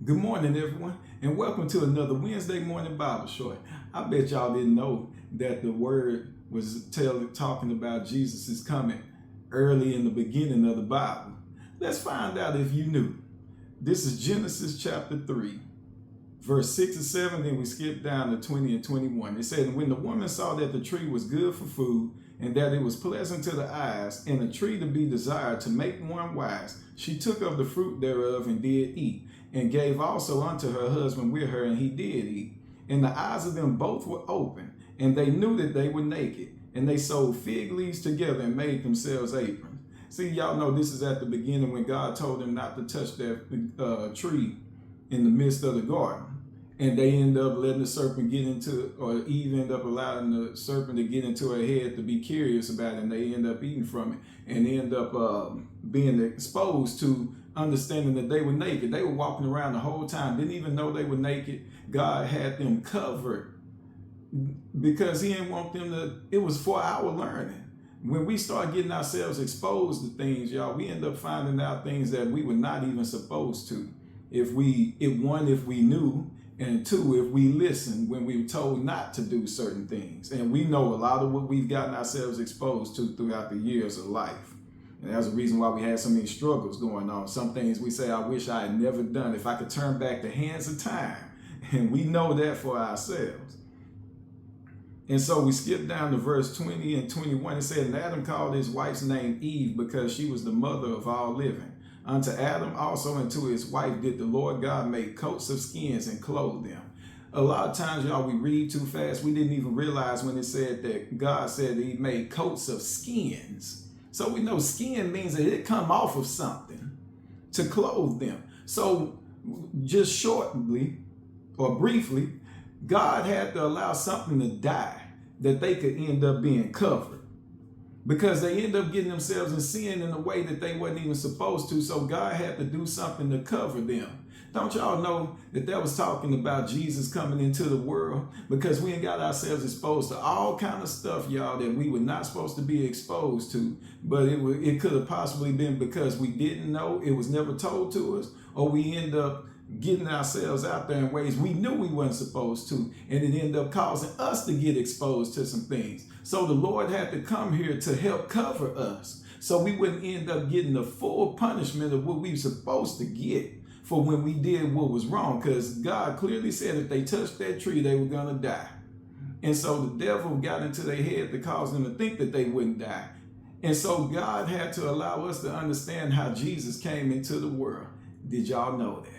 Good morning, everyone, and welcome to another Wednesday morning Bible short. I bet y'all didn't know that the word was talking about Jesus is coming early in the beginning of the Bible. Let's find out if you knew. This is Genesis chapter 3, verse 6 and 7, then we skip down to 20 and 21. It said, when the woman saw that the tree was good for food, and that it was pleasant to the eyes, and a tree to be desired to make one wise, she took of the fruit thereof and did eat, and gave also unto her husband with her, and he did eat. And the eyes of them both were open, and they knew that they were naked, and they sewed fig leaves together and made themselves aprons. See, y'all know this is at the beginning when God told them not to touch that tree in the midst of the garden. And they end up letting the serpent get into, or Eve end up allowing the serpent to get into her head to be curious about it, and they end up eating from it, and end up being exposed to understanding that they were naked. They were walking around the whole time, didn't even know they were naked. God had them covered because he didn't want them to, it was for our learning. When we start getting ourselves exposed to things, y'all, we end up finding out things that we were not even supposed to. If we knew, and two, if we listened when we were told not to do certain things. And we know a lot of what we've gotten ourselves exposed to throughout the years of life. And that's the reason why we had so many struggles going on. Some things we say, I wish I had never done. If I could turn back the hands of time. And we know that for ourselves. And so we skip down to verse 20 and 21. It said, and Adam called his wife's name Eve because she was the mother of all living. Unto Adam also and to his wife did the Lord God make coats of skins and clothe them. A lot of times, y'all, we read too fast. We didn't even realize when it said that God said that he made coats of skins. So we know skin means that it come off of something to clothe them. So just shortly or briefly, God had to allow something to die that they could end up being covered. Because they end up getting themselves in sin in a way that they wasn't even supposed to. So God had to do something to cover them. Don't y'all know that was talking about Jesus coming into the world? Because we ain't got ourselves exposed to all kind of stuff, y'all, that we were not supposed to be exposed to. But it could have possibly been because we didn't know, it was never told to us, or we end up getting ourselves out there in ways we knew we weren't supposed to, and it ended up causing us to get exposed to some things. So the Lord had to come here to help cover us so we wouldn't end up getting the full punishment of what we were supposed to get for when we did what was wrong, because God clearly said if they touched that tree, they were going to die. And so the devil got into their head to cause them to think that they wouldn't die. And so God had to allow us to understand how Jesus came into the world. Did y'all know that?